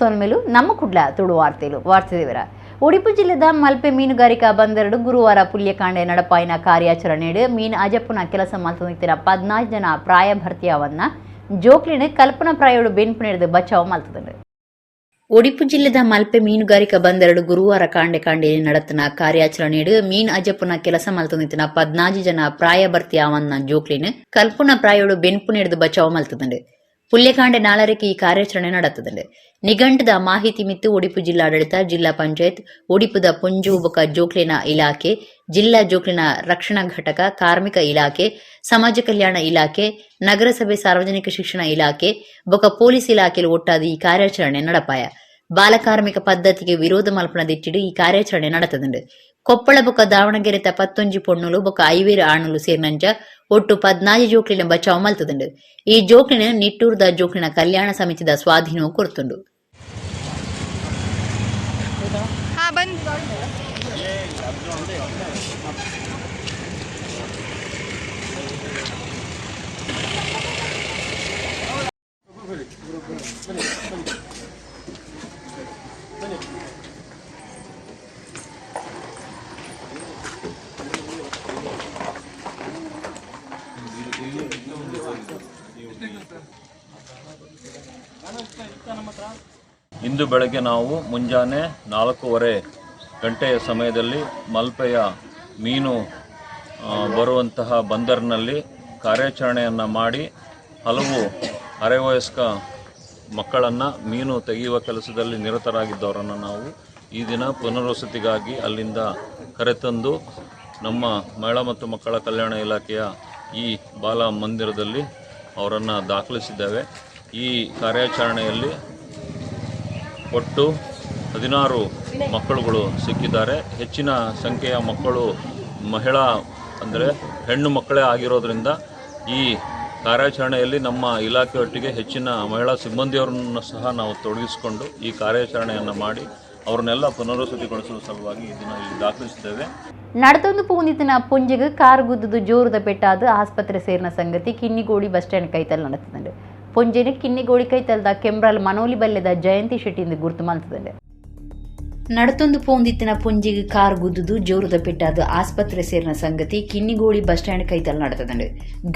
ಸೋನ್ಮೇಲು ನಮ್ಮ ಕುಡ್ಲ ತುಳು ವಾರ್ತೆದೇವರ ಉಡುಪಿ ಜಿಲ್ಲೆದ ಮಲ್ಪೆ ಮೀನುಗಾರಿಕಾ ಬಂದರಡು ಗುರುವಾರ ಪುಲ್ಯಕಾಂಡೆ ನಡಪಾಯಿನ ಕಾರ್ಯಾಚರಣೆಡು ಮೀನು ಅಜಪ್ಪನ ಕೆಲಸ ಮಲ್ತುನಿತ್ತಿನ 14 ಜನ ಪ್ರಾಯ ಭರ್ತಿಯವನ್ನ ಜೋಕ್ಲಿನ ಕಲ್ಪನಾ ಪ್ರಾಯೋಡು ಬೆನ್ಪು ನಡೆದು ಬಚಾವ್ ಮಲ್ತದಂಡು. ಉಡುಪಿ ಜಿಲ್ಲೆದ ಮಲ್ಪೆ ಮೀನುಗಾರಿಕಾ ಬಂದರಡು ಗುರುವಾರ ಕಾಂಡೆ ನಡತನ ಕಾರ್ಯಾಚರಣೆಡು ಮೀನು ಅಜಪ್ಪನ ಕೆಲಸ ಮಲ್ತುನಿತ್ತಿನ 14 ಜನ ಪ್ರಾಯ ಭರ್ತಿಯವನ್ನ ಜೋಕ್ಲಿನ ಕಲ್ಪನಾ ಪ್ರಾಯೋಡು ಬೆನ್ಪು ನಡೆದು ಬಚಾವ್ ಮಲ್ತದಂಡು. ಪುಲ್ಯಕಾಂಡೆ ನಾಳರಿಗೆ ಈ ಕಾರ್ಯಾಚರಣೆ ನಡೆಯುತ್ತದೆ. ನಿಘಂಟದ ಮಾಹಿತಿ ಮಿತ್ತು ಉಡುಪಿ ಜಿಲ್ಲಾಡಳಿತ, ಜಿಲ್ಲಾ ಪಂಚಾಯತ್, ಉಡುಪಿದ ಪುಂಜು ಬೊಕ ಜೋಕ್ಲಿನ ಇಲಾಖೆ, ಜಿಲ್ಲಾ ಜೋಕ್ಲಿನ ರಕ್ಷಣಾ ಘಟಕ, ಕಾರ್ಮಿಕ ಇಲಾಖೆ, ಸಮಾಜ ಕಲ್ಯಾಣ ಇಲಾಖೆ, ನಗರಸಭೆ ಸಾರ್ವಜನಿಕ ಶಿಕ್ಷಣ ಇಲಾಖೆ ಬೊಕ ಪೊಲೀಸ್ ಇಲಾಖೆಲು ಒಟ್ಟಾದ ಈ ಕಾರ್ಯಾಚರಣೆ ನಡಪಾಯ. ಬಾಲಕಾರ್ಮಿಕ ಪದ್ಧತಿಗೆ ವಿರೋಧ ಮಲ್ಪನದಿಟ್ಟಿಡು ಈ ಕಾರ್ಯಾಚರಣೆ ನಡೆತದುಂಡು. ಕೊಪ್ಪಳ ಬೊಕ ದಾವಣಗೆರೆ 11 ಪೊಣ್ಣುಲು ಬೊಕ 5 ಆಣುಲು ಸೇರ್ನಂಚ ಒಟ್ಟು 14 ಜೋಕ್ಲಿನ ಬಚಾವ್ ಮಲ್ತದುಂಡು. ಈ ಜೋಕ್ಲಿನ ನಿಟ್ಟೂರ್ದ ಜೋಕ್ಲಿನ ಕಲ್ಯಾಣ ಸಮಿತಿದ ಸ್ವಾಧೀನವು ಕೊರ್ತುಂಡು. ಇಂದು ಬೆಳಗ್ಗೆ ನಾವು ಮುಂಜಾನೆ 4:15 ಗಂಟೆಯ ಸಮಯದಲ್ಲಿ ಮಲ್ಪೆಯ ಮೀನು ಬರುವಂತಹ ಬಂದರಿನಲ್ಲಿ ಕಾರ್ಯಾಚರಣೆಯನ್ನು ಮಾಡಿ ಹಲವು ಅರೆವಯಸ್ಕ ಮಕ್ಕಳನ್ನು ಮೀನು ತೆಗೆಯುವ ಕೆಲಸದಲ್ಲಿ ನಿರತರಾಗಿದ್ದವರನ್ನು ನಾವು ಈ ದಿನ ಪುನರ್ವಸತಿಗಾಗಿ ಅಲ್ಲಿಂದ ಕರೆತಂದು ನಮ್ಮ ಮಹಿಳಾ ಮತ್ತು ಮಕ್ಕಳ ಕಲ್ಯಾಣ ಇಲಾಖೆಯ ಈ ಬಾಲ ಮಂದಿರದಲ್ಲಿ ಅವರನ್ನು ದಾಖಲಿಸಿದ್ದೇವೆ. ಈ ಕಾರ್ಯಾಚರಣೆಯಲ್ಲಿ ಒಟ್ಟು 16 ಮಕ್ಕಳುಗಳು ಸಿಕ್ಕಿದ್ದಾರೆ. ಹೆಚ್ಚಿನ ಸಂಖ್ಯೆಯ ಮಕ್ಕಳು ಮಹಿಳಾ ಅಂದರೆ ಹೆಣ್ಣು ಮಕ್ಕಳೇ ಆಗಿರೋದ್ರಿಂದ ಈ ಕಾರ್ಯಾಚರಣೆಯಲ್ಲಿ ನಮ್ಮ ಇಲಾಖೆಯೊಟ್ಟಿಗೆ ಹೆಚ್ಚಿನ ಮಹಿಳಾ ಸಿಬ್ಬಂದಿಯವರನ್ನು ಸಹ ನಾವು ತೊಡಗಿಸಿಕೊಂಡು ಈ ಕಾರ್ಯಾಚರಣೆಯನ್ನು ಮಾಡಿ ಅವರನ್ನೆಲ್ಲ ಪುನರ್ವಸತಿಗೊಳಿಸುವ ಸಲುವಾಗಿ ಈ ದಿನ ಇಲ್ಲಿ ದಾಖಲಿಸಿದ್ದೇವೆ. ನಡತೊಂದು ಪೂನಿತಿನ ಪುಂಜಿಗೆ ಕಾರು ಗುದ್ದದು ಜೋರದ ಪೆಟ್ಟಾದ ಆಸ್ಪತ್ರೆ ಸೇರಿನ ಸಂಗತಿ ಕಿನ್ನಿಗೋಡಿ ಬಸ್ ಸ್ಟ್ಯಾಂಡ್ ಕೈತಲ್ ನಡೆತದೆ. ಪುಂಜಿನ ಕಿನ್ನಿಗೋಡಿ ಕೈತಲ್ದ ಕೆಂಬ್ರಾಲ್ ಮನೋಲಿ ಬಲ್ಲೆದ ಜಯಂತಿ ಶೆಟ್ಟಿಯಿಂದ ಗುರುತು ಮಲ್ತದೆ. ನಡತೊಂದು ಪೋಂದಿತ್ತಿನ ಪುಂಜಿಗೆ ಕಾರ್ ಗುದ್ದುದು ಜೋರದ ಪೆಟ್ಟಾದ ಆಸ್ಪತ್ರೆ ಸೇರಿನ ಸಂಗತಿ ಕಿನ್ನಿಗೋಡಿ ಬಸ್ ಸ್ಟ್ಯಾಂಡ್ ಕೈತಲ್ ನಡೆತದೆ.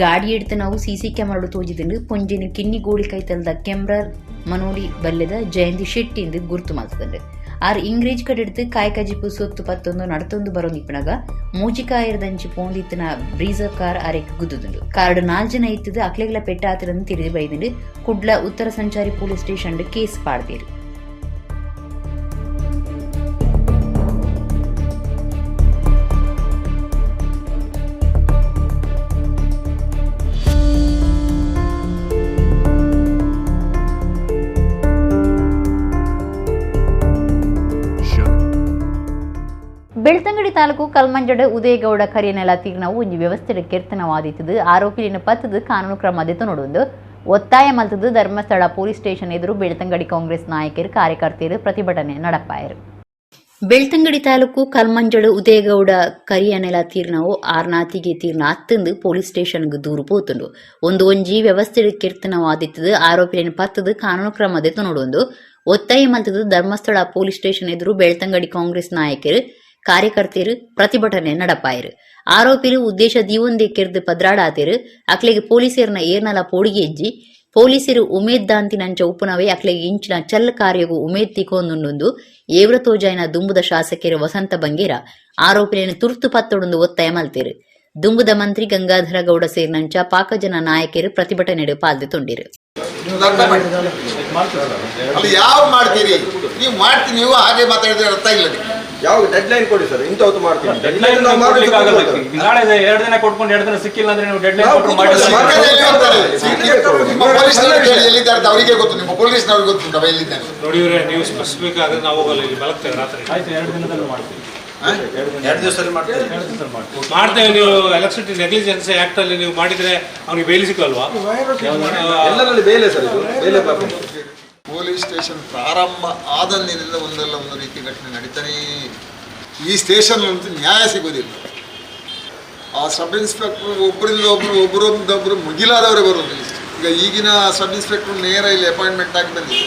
ಗಾಡಿ ಎಡ್ತು ನಾವು ಸಿಸಿ ಕ್ಯಾಮರಾ ತೋಜಿದಂಡು ಪುಂಜಿನ ಕಿನ್ನಿಗೋಡಿ ಕೈತಲ್ದ ಕೆಂಬ್ರಾಲ್ ಮನೋಲಿ ಬಲ್ಲೆದ ಜಯಂತಿ ಶೆಟ್ಟಿಯಿಂದ ಗುರುತು ಮಲ್ತದೆ. ಆರ್ ಇಂಗ್ರೇಜ್ ಕಡೆಡ್ತು ಕಾಯ್ಕಜಿಪು ಸೊತ್ತು 11 ನಡತೊಂದು ಬರೋ ನಿಪ್ಪಣಗ ಮೂಜಿಕಾಯರದಂಚಿ ಪೋಂದಿತ್ತಿನ ಬ್ರೀಸರ್ ಕಾರ್ ಅರೆಕ್ ಗುದ್ದುದುಂಡು. ಕಾರ್ಡ್ 4 ಜನ ಇತ್ತದು ಅಕ್ಲೆಗಳ ಪೆಟ್ಟಾತಿರನ್ನು ತಿರುಗಿ ಬೈದುಂಡು ಕುಡ್ಲ ಉತ್ತರ ಸಂಚಾರಿ ಪೊಲೀಸ್ ಸ್ಟೇಷನ್ ಕೇಸ್ ಪಾಡ್ತೀರು. ಬೆಳ್ತಂಗಡಿ ತಾಲೂಕು ಕಲ್ಮಂಜಡ ಉದಯಗೌಡ ಕರಿಯನೆಲ ತೀರ್ನವು ಒಂಜಿ ವ್ಯವಸ್ಥೆಡ್ ಕೆರ್ತನವಾದಿತ್ತದು ಆರೋಪಿಲಿನ ಪತ್ತದು ಕಾನೂನು ಕ್ರಮದಿತ್ತು ನೋಡುವುದು ಒತ್ತಾಯ ಮಲ್ತದು ಧರ್ಮಸ್ಥಳ ಪೊಲೀಸ್ ಸ್ಟೇಷನ್ ಎದುರು ಬೆಳ್ತಂಗಡಿ ಕಾಂಗ್ರೆಸ್ ನಾಯಕರು ಕಾರ್ಯಕರ್ತೆಯರು ಪ್ರತಿಭಟನೆ ನಡಪಾಯರು. ಬೆಳ್ತಂಗಡಿ ತಾಲೂಕು ಕಲ್ಮಂಜಡ ಉದಯಗೌಡ ಕರಿಯನೆಲ ತೀರ್ನವು ಆರ್ನಾತಿಗೆ ತೀರ್ನ ಹತ್ತಂದು ಪೊಲೀಸ್ ಸ್ಟೇಷನ್ಗೆ ದೂರು ಪೋತುಂಡು. ಒಂಜಿ ವ್ಯವಸ್ಥೆಡ್ ಕೆರ್ತನವಾದಿತ್ತದು ಆರೋಪಿಲಿನ ಪತ್ತದು ಕಾನೂನು ಕ್ರಮದಿತ್ತು ನೋಡುವುದು ಒತ್ತಾಯ ಮಲ್ತದು ಧರ್ಮಸ್ಥಳ ಪೊಲೀಸ್ ಸ್ಟೇಷನ್ ಎದುರು ಬೆಳ್ತಂಗಡಿ ಕಾಂಗ್ರೆಸ್ ನಾಯಕರು ಕಾರ್ಯಕರ್ತೆಯರು ಪ್ರತಿಭಟನೆ ನಡಪಾಯರು. ಆರೋಪಿರು ಉದ್ದೇಶ ದೀವೊಂದೇ ಕೆರ್ದು ಪದ್ರಾಡಾತಿರು ಅಕ್ಲೆಗೆ ಪೊಲೀಸರನ್ನ ಏರ್ನಲ ಪೋಡಿಗೆ ಎಜ್ಜಿ ಪೊಲೀಸರು ಉಮೇದ್ ದಾಂತಿನಂಚ ಉಪ್ಪುನವೇ ಅಕ್ಲೆಗೆ ಇಂಚಿನ ಚಲ್ಲ ಕಾರ್ಯಗೂ ಉಮೇದ್ ತಿಕೊಂದುಂಡು ಏವ್ರ ತೋಜಾಯಿನ ದುಂಬುದ ಶಾಸಕರು ವಸಂತ ಬಂಗೇರ ಆರೋಪಿಯನ್ನು ತುರ್ತು ಪತ್ತೊಡೊಂದು ಒತ್ತಾಯ ಮಲ್ತೇರು. ದುಂಬುದ ಮಂತ್ರಿ ಗಂಗಾಧರ ಗೌಡ ಸೇರಿನಂಚ ಪಾಕಜನ ನಾಯಕರು ಪ್ರತಿಭಟನೆ ಪಾಲ್ಗೊಂಡಿರು. ಯಾವ ಮಾಡ್ತೀರಿ ನೀವು ಮಾಡ್ತೀನಿ ನೀವು ಹಾಗೆ ಮಾತಾಡಿದ್ರೆ ಅರ್ಥ ಇಲ್ಲ. ಯಾವ ಡೆಡ್ಲೈನ್ ಕೊಡಿ ಸರ್, ಇಂತವತ್ತು ಮಾಡ್ತೀನಿ. ಡೆಡ್ಲೈನ್ ನಾವು ಮಾಡ್ಲಿಕ್ಕೆ ಆಗಲ್ಲ. ನಾಳೆ 2 ದಿನ ಕೊಡ್ಕೊಂಡು 2 ದಿನ ಸಿಕ್ಕಿಲ್ಲ ಅಂದ್ರೆ ನೀವು ಡೆಡ್ಲೈನ್ ಕೊಟ್ಟು ಮಾಡಿ. ನಿಮ್ಮ ಪೊಲೀಸ್ನವರು ಎಲ್ಲಿದ್ದಾರೆ ಅವರಿಗೆ ಗೊತ್ತು, ನಿಮ್ಮ ಪೊಲೀಸ್ನವ್ರಿಗೆ ಗೊತ್ತು ನಾವು ಎಲ್ಲಿದ್ದಾರೆ ನೋಡಿ. ನೀವು ಸ್ಪೆಸಿಫಿಕ್ ಆಗಿ ನಾವು ಹೋಗಲ್ಲ, ಇಲ್ಲಿ ಮಲಗ್ತೇವೆ ರಾತ್ರಿ. ಆಯ್ತು, 2 ದಿನದಲ್ಲಿ ಮಾಡ್ತೀವಿ. 2 ದಿವಸದಲ್ಲಿ ಮಾಡ್ತೇವೆ. ನೀವು ಎಲೆಕ್ಟ್ರಿಸಿಟಿ ನೆಗ್ಲಿಜೆನ್ಸ್ ಆಕ್ಟ್ ಅಲ್ಲಿ ನೀವು ಮಾಡಿದ್ರೆ ಅವ್ನಿಗೆ ಬೇಲಿ ಸಿಕ್ಕಲ್ವಾ? ಎಲ್ಲರಲ್ಲಿ ಬೇಲೆ ಸರ್, ಇದು ಬೇಲೆ ಪ್ರಾಬ್ಲಮ್. ಪೊಲೀಸ್ ಸ್ಟೇಷನ್ ಪ್ರಾರಂಭ ಆದಂದಿನಿಂದ ಒಂದಲ್ಲ ಒಂದು ರೀತಿ ಘಟನೆ ನಡೀತಾನೇ. ಈ ಸ್ಟೇಷನ್ ಅಂತೂ ನ್ಯಾಯ ಸಿಗೋದಿಲ್ಲ. ಆ ಸಬ್ ಇನ್ಸ್ಪೆಕ್ಟರ್ ಒಬ್ಬರೊಬ್ಬರು ಮುಗಿಲಾದವರೇ ಬರೋದು. ಈಗ ಈಗಿನ ಸಬ್ ಇನ್ಸ್ಪೆಕ್ಟರ್ ನೇರ ಇಲ್ಲಿ ಅಪಾಯಿಂಟ್ಮೆಂಟ್ ಆಗಿ ಬಂದಿದೆ.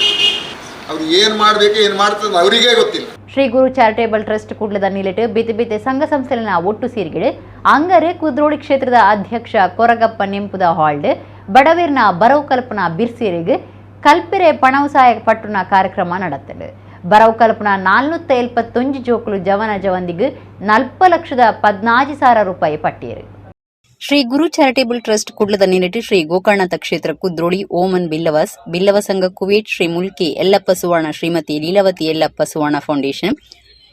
ಅವ್ರು ಏನು ಮಾಡಬೇಕು ಏನು ಮಾಡ್ತದೆ ಅವರಿಗೇ ಗೊತ್ತಿಲ್ಲ. ಶ್ರೀ ಗುರು ಚಾರಿಟೇಬಲ್ ಟ್ರಸ್ಟ್ ಕುಡ್ಲದ ನಿಲೆಟ್ ಬೇತೆ ಬೇತೆ ಸಂಘ ಸಂಸ್ಥೆಗಳ ಒಟ್ಟು ಸೇರಿಗಿಡೆ ಅಂಗರೆ ಕುದ್ರೋಳಿ ಕ್ಷೇತ್ರದ ಅಧ್ಯಕ್ಷ ಕೊರಗಪ್ಪ ನೆಂಪುದ ಹಾಲ್ಡ್ ಬಡವೇರ್ನ ಬರವು ಕಲ್ಪನಾ ಬಿರ್ಸೇರಿಗೆ ಕಲ್ಪಿರೆ ಪಣವು ಸಹಾಯ ಪಟ್ಟುನ ಕಾರ್ಯಕ್ರಮ ನಡೆತ್ತದೆ. ಬರವು ಕಲ್ಪನಾ 471 ಜೋಕುಲು ಜವನ ಜವಂದಿಗೆ 4,14,000 ರೂಪಾಯಿ ಪಟ್ಟಿಯರು. ಶ್ರೀ ಗುರು ಚಾರಿಟೇಬಲ್ ಟ್ರಸ್ಟ್ ಕುಡ್ಲದ ನಿಲೆಟ್ Shri Gokarnanatha Kshetra Kudroli Oman Billava Sangha Kuwait Shri Mulki Yallappa Suvarna Shrimati Leelavathi Yallappa Suvarna foundation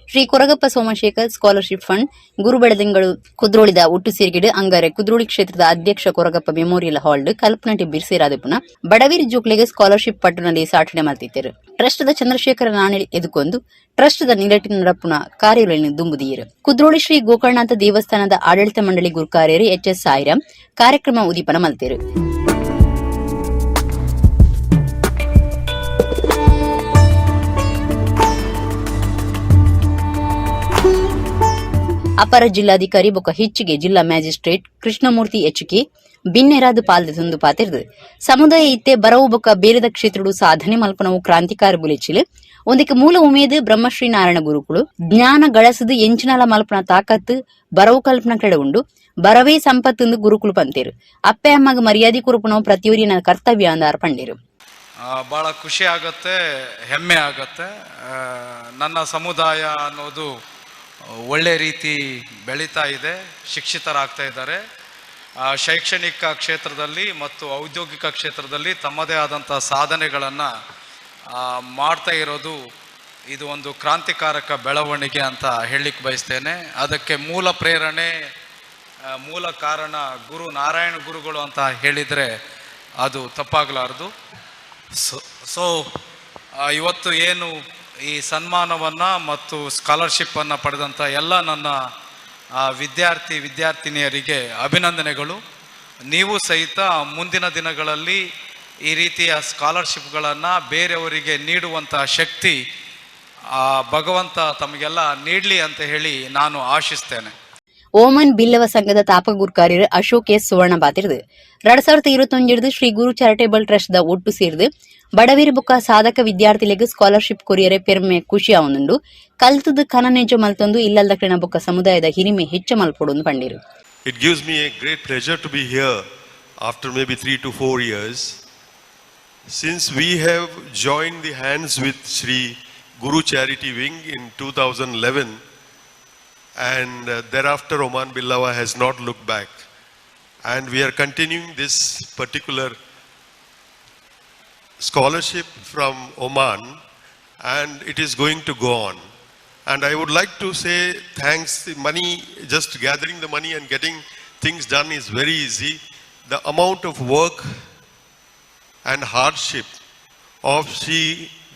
Shri Koragappa Somashekar scholarship fund Guru ಬೆಳದಿಂಗಳು ಕುದ್ರೋಳಿದ ಒಟ್ಟು ಸೇರ್ಗಿಡು ಅಂಗರೆ ಕುದ್ರೋಳಿ ಕ್ಷೇತ್ರದ ಅಧ್ಯಕ್ಷ ಕೊರಗಪ್ಪ ಮೆಮೋರಿಯಲ್ ಹಾಲ್ಡ್ ಕಲ್ಪನಟಿ ಬಿರ್ಸೇರಾದಪುನ ಬಡವೀರ್ ಜೋಕ್ಲೆಗೆ ಸ್ಕಾಲರ್ಶಿಪ್ ಪಟ್ಟಣದಲ್ಲಿ ಸಾಟಣೆ ಮಾಡ್ತಿದ್ದರು. ಟ್ರಸ್ಟ್ದ ಚಂದ್ರಶೇಖರ ನಾಣೆಲ್ ಎದುಕೊಂದು ಟ್ರಸ್ಟ್ದ ನಿಲಟಿನ ನಡಪುನ ಕಾರ್ಯಗಳನ್ನು ದುಂಬುದಿಯರು. ಕುದ್ರೋಳಿ ಶ್ರೀ ಗೋಕರ್ಣನಾಥ ದೇವಸ್ಥಾನದ ಆಡಳಿತ ಮಂಡಳಿ ಗುರುಕಾರ್ಯರು HS ಸಾಯಿರಾಮ್ ಕಾರ್ಯಕ್ರಮ ಉದೀಪನ ಮಲ್ತೇರು. ಅಪರ ಜಿಲ್ಲಾಧಿಕಾರಿ ಬೊಕ್ಕ ಹೆಚ್ಚಿಗೆ ಜಿಲ್ಲಾ ಮ್ಯಾಜಿಸ್ಟ್ರೇಟ್ ಕೃಷ್ಣಮೂರ್ತಿ HK ಬಿನ್ನೆರಾದು ಪಾಲ್ದೆ ತಂದು ಪಾತಿರ್ದು ಸಮುದಾಯ ಇತ್ತೆ ಬರವು ಬೊಕ್ಕ ಬೇರೆದ ಕ್ಷೇತ್ರಡು ಸಾಧನೆ ಮಲ್ಪನವು ಕ್ರಾಂತಿಕಾರ ಬುಲೆಚಿಲು ಒಂದಕ್ಕೆ ಮೂಲ ಉಮೇದು ಬ್ರಹ್ಮಶ್ರೀ ನಾರಾಯಣ ಗುರುಕುಳು ಜ್ಞಾನ ಗಳಸದು ಎಂಚಿನಾಲ ಮಲ್ಪನ ತಾಕತ್ತು ಬರವು ಕಲ್ಪನ ಕಡೆ ಉಂಡು ಬರವೇ ಸಂಪತ್ತು ಗುರುಕುಳು ಪಂತೇರು ಅಪ್ಪೆ ಅಮ್ಮಗ ಮರ್ಯಾದೆ ಕುರುಪನವು ಪ್ರತಿಯೊರಿನ ಕರ್ತವ್ಯ ಅಂದಾರ ಪಂಡೇರು. ಭಾಳ ಖುಷಿ ಆಗತ್ತೆ, ಹೆಮ್ಮೆ ಆಗತ್ತೆ. ನನ್ನ ಸಮುದಾಯ ಅನ್ನೋದು ಒಳ್ಳೆ ರೀತಿ ಬೆಳೀತಾ ಇದೆ, ಶಿಕ್ಷಿತರಾಗ್ತಾ ಇದ್ದಾರೆ. ಶೈಕ್ಷಣಿಕ ಕ್ಷೇತ್ರದಲ್ಲಿ ಮತ್ತು ಔದ್ಯೋಗಿಕ ಕ್ಷೇತ್ರದಲ್ಲಿ ತಮ್ಮದೇ ಆದಂಥ ಸಾಧನೆಗಳನ್ನು ಮಾಡ್ತಾ ಇರೋದು ಇದು ಒಂದು ಕ್ರಾಂತಿಕಾರಕ ಬೆಳವಣಿಗೆ ಅಂತ ಹೇಳಲಿಕ್ಕೆ ಬಯಸ್ತೇನೆ. ಅದಕ್ಕೆ ಮೂಲ ಪ್ರೇರಣೆ, ಮೂಲ ಕಾರಣ ಗುರು ನಾರಾಯಣ ಗುರುಗಳು ಅಂತ ಹೇಳಿದರೆ ಅದು ತಪ್ಪಾಗಲಾರದು. ಸೊ ಇವತ್ತು ಏನು ಈ ಸನ್ಮಾನವನ್ನು ಮತ್ತು ಸ್ಕಾಲರ್ಶಿಪ್ಪನ್ನು ಪಡೆದಂಥ ಎಲ್ಲ ನನ್ನ ವಿದ್ಯಾರ್ಥಿನಿಯರಿಗೆ ಅಭಿನಂದನೆಗಳು. ನೀವು ಸಹಿತ ಮುಂದಿನ ದಿನಗಳಲ್ಲಿ ಈ ರೀತಿಯ ಸ್ಕಾಲರ್ಶಿಪ್ಗಳನ್ನು ಬೇರೆಯವರಿಗೆ ನೀಡುವಂಥ ಶಕ್ತಿ ಭಗವಂತ ತಮಗೆಲ್ಲ ನೀಡಲಿ ಅಂತ ಹೇಳಿ ನಾನು ಆಶಿಸ್ತೇನೆ. ಓಮನ್ ಬಿಲ್ಲವ ಸಂಘದ ತಾಪಕ ಗುರುಕಾರ್ಯರು ಅಶೋಕ್ S ಸುವರ್ಣ ಬಾತಿರ್ದು 2021 ಶ್ರೀ ಗುರು ಚಾರಿಟೇಬಲ್ ಟ್ರಸ್ಟ್ ದ ಒಟ್ಟು ಸೇರಿದು ಬಡವೀರ್ ಬುಕ್ಕ ಸಾಧಕ ವಿದ್ಯಾರ್ಥಿಗಳಿಗೆ ಸ್ಕಾಲರ್ಶಿಪ್ ಕೊರಿಯರೆ ಪೆರ್ಮೆ ಖುಷಿ ಆವೊಂದುಂಡು ಕಲ್ತದ ಕನನೆಜ ಮಲ್ತೊಂದು ಇಲ್ಲದ ಕಣ ಬುಕ್ಕ ಸಮುದಾಯದ ಹಿರಿಮೆ ಹೆಚ್ಚ ಮಲ್ಪೊಡು ಪಂಡಿರು. It gives me a great pleasure to be here after maybe 3 to 4 years. Since we have joined the hands with Sri Guru Charity Wing in 2011 and thereafter Oman Billawa has not looked back, and we are continuing this particular scholarship from Oman and it is going to go on. And I would like to say thanks. The money, just gathering the money and getting things done is very easy. The amount of work and hardship of Sri